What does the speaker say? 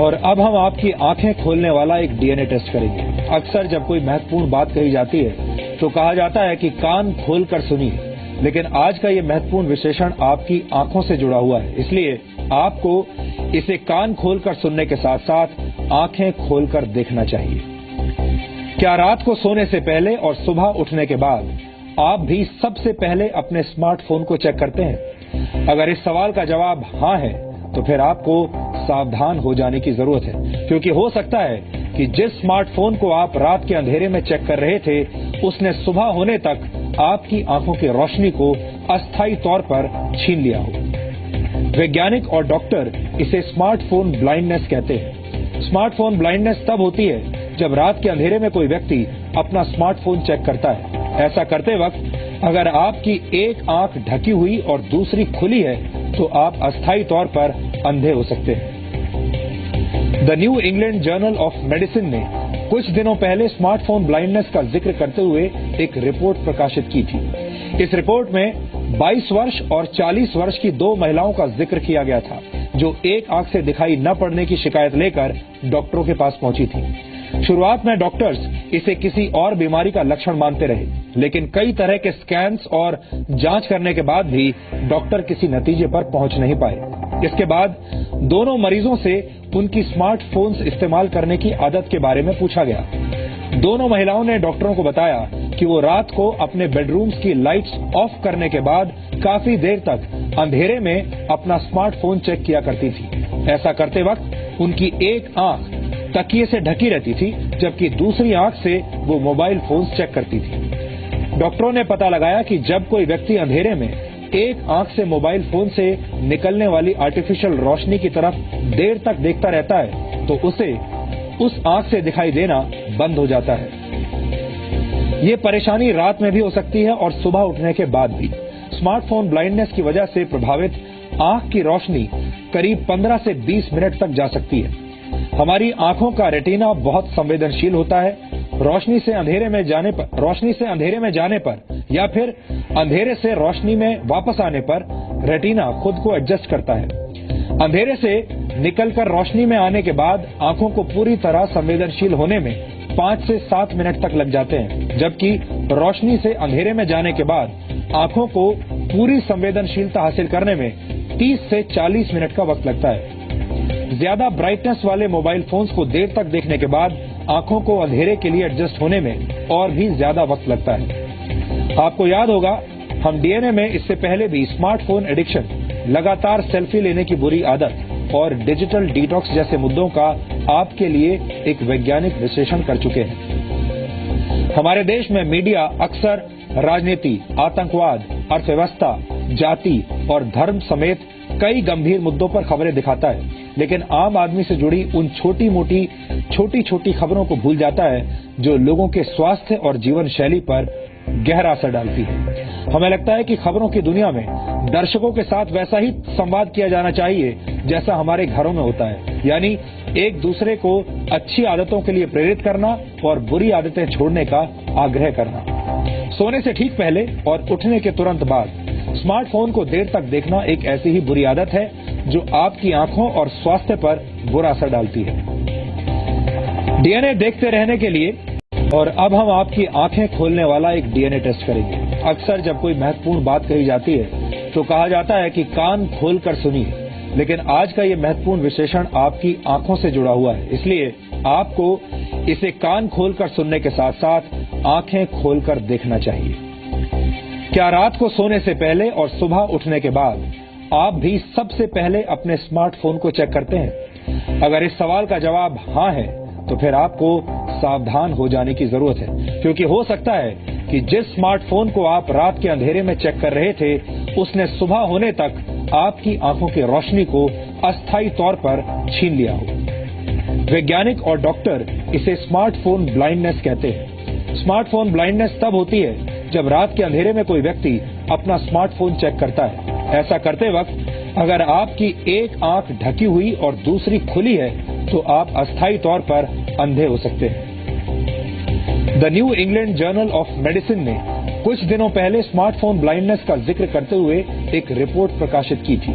और अब हम आपकी आंखें खोलने वाला एक डीएनए टेस्ट करेंगे। अक्सर जब कोई महत्वपूर्ण बात कही जाती है तो कहा जाता है कि कान खोलकर सुनिए, लेकिन आज का ये महत्वपूर्ण विशेषण आपकी आंखों से जुड़ा हुआ है, इसलिए आपको इसे कान खोलकर सुनने के साथ साथ आंखें खोलकर देखना चाहिए। क्या रात को सोने से पहले और सुबह उठने के बाद आप भी सबसे पहले अपने स्मार्टफोन को चेक करते हैं? अगर इस सवाल का जवाब हाँ है तो फिर आपको सावधान हो जाने की जरूरत है, क्योंकि हो सकता है कि जिस स्मार्टफोन को आप रात के अंधेरे में चेक कर रहे थे उसने सुबह होने तक आपकी आंखों की रोशनी को अस्थायी तौर पर छीन लिया हो। वैज्ञानिक और डॉक्टर इसे स्मार्टफोन ब्लाइंडनेस कहते हैं। स्मार्टफोन ब्लाइंडनेस तब होती है जब रात के अंधेरे में कोई व्यक्ति अपना स्मार्टफोन चेक करता है। ऐसा करते वक्त अगर आपकी एक आंख ढकी हुई और दूसरी खुली है तो आप अस्थायी तौर पर अंधे हो सकते हैं। The new England journal of medicine ने कुछ दिनों पहले स्मार्टफोन ब्लाइंडनेस का जिक्र करते हुए एक रिपोर्ट प्रकाशित की थी। इस रिपोर्ट में 22 वर्ष और 40 वर्ष की दो महिलाओं का जिक्र किया गया था जो एक आंख से दिखाई न पड़ने की शिकायत लेकर डॉक्टरों के पास पहुंची थी। शुरुआत में डॉक्टर्स इसे किसी और बीमारी का लक्षण मानते रहे, लेकिन कई तरह के स्कैन्स और जांच करने के बाद भी डॉक्टर किसी नतीजे पर पहुंच नहीं पाए। इसके बाद दोनों मरीजों से उनकी स्मार्टफोन्स इस्तेमाल करने की आदत के बारे में पूछा गया। दोनों महिलाओं ने डॉक्टरों को बताया कि वो रात को अपने बेडरूम्स की लाइट्स ऑफ करने के बाद काफी देर तक अंधेरे में अपना स्मार्टफोन चेक किया करती थी। ऐसा करते वक्त उनकी एक आंख तकिए से ढकी रहती थी, जबकि दूसरी आंख से वो मोबाइल फोन चेक करती थी। डॉक्टरों ने पता लगाया कि जब कोई व्यक्ति अंधेरे में एक आंख से मोबाइल फोन से निकलने वाली आर्टिफिशियल रोशनी की तरफ देर तक देखता रहता है तो उसे उस आंख से दिखाई देना बंद हो जाता है। ये परेशानी रात में भी हो सकती है और सुबह उठने के बाद भी। स्मार्टफोन ब्लाइंडनेस की वजह से प्रभावित आंख की रोशनी करीब 15 से 20 मिनट तक जा सकती है। हमारी आंखों का रेटिना बहुत संवेदनशील होता है। रोशनी से अंधेरे में जाने पर या फिर अंधेरे से रोशनी में वापस आने पर रेटिना खुद को एडजस्ट करता है। अंधेरे से निकलकर रोशनी में आने के बाद आंखों को पूरी तरह संवेदनशील होने में 5 से 7 मिनट तक लग जाते हैं, जबकि रोशनी से अंधेरे में जाने के बाद आंखों को पूरी संवेदनशीलता हासिल करने में 30 से 40 मिनट का वक्त लगता है। ज्यादा ब्राइटनेस वाले मोबाइल फोन्स को देर तक देखने के बाद आंखों को अंधेरे के लिए एडजस्ट होने में और भी ज्यादा वक्त लगता है। आपको याद होगा, हम डीएनए में इससे पहले भी स्मार्टफोन एडिक्शन, लगातार सेल्फी लेने की बुरी आदत और डिजिटल डिटॉक्स जैसे मुद्दों का आपके लिए एक वैज्ञानिक विश्लेषण कर चुके हैं। हमारे देश में मीडिया अक्सर राजनीति, आतंकवाद, अर्थव्यवस्था, जाति और धर्म समेत कई गंभीर मुद्दों पर खबरें दिखाता है, लेकिन आम आदमी से जुड़ी उन छोटी छोटी खबरों को भूल जाता है जो लोगों के स्वास्थ्य और जीवन शैली पर गहरा असर डालती है। हमें लगता है कि खबरों की दुनिया में दर्शकों के साथ वैसा ही संवाद किया जाना चाहिए जैसा हमारे घरों में होता है, यानी एक दूसरे को अच्छी आदतों के लिए प्रेरित करना और बुरी आदतें छोड़ने का आग्रह करना। सोने से ठीक पहले और उठने के तुरंत बाद स्मार्टफोन को देर तक देखना एक ऐसी ही बुरी आदत है जो आपकी आंखों और स्वास्थ्य पर बुरा असर डालती है। डीएनए देखते रहने के लिए और अब हम आपकी आंखें खोलने वाला एक डीएनए टेस्ट करेंगे। अक्सर जब कोई महत्वपूर्ण बात कही जाती है तो कहा जाता है कि कान खोलकर सुनिए, लेकिन आज का ये महत्वपूर्ण विशेषण आपकी आंखों से जुड़ा हुआ है, इसलिए आपको इसे कान खोलकर सुनने के साथ साथ आंखें खोलकर देखना चाहिए। क्या रात को सोने से पहले और सुबह उठने के बाद आप भी सबसे पहले अपने स्मार्टफोन को चेक करते हैं? अगर इस सवाल का जवाब हाँ है तो फिर आपको सावधान हो जाने की जरूरत है, क्योंकि हो सकता है कि जिस स्मार्टफोन को आप रात के अंधेरे में चेक कर रहे थे उसने सुबह होने तक आपकी आंखों की रोशनी को अस्थायी तौर पर छीन लिया हो। वैज्ञानिक और डॉक्टर इसे स्मार्टफोन ब्लाइंडनेस कहते हैं। स्मार्टफोन ब्लाइंडनेस तब होती है जब रात के अंधेरे में कोई व्यक्ति अपना स्मार्टफोन चेक करता है। ऐसा करते वक्त अगर आपकी एक आंख ढकी हुई और दूसरी खुली है तो आप अस्थायी तौर पर अंधे हो सकते हैं। The new England journal of medicine ने कुछ दिनों पहले स्मार्टफोन ब्लाइंडनेस का जिक्र करते हुए एक रिपोर्ट प्रकाशित की थी।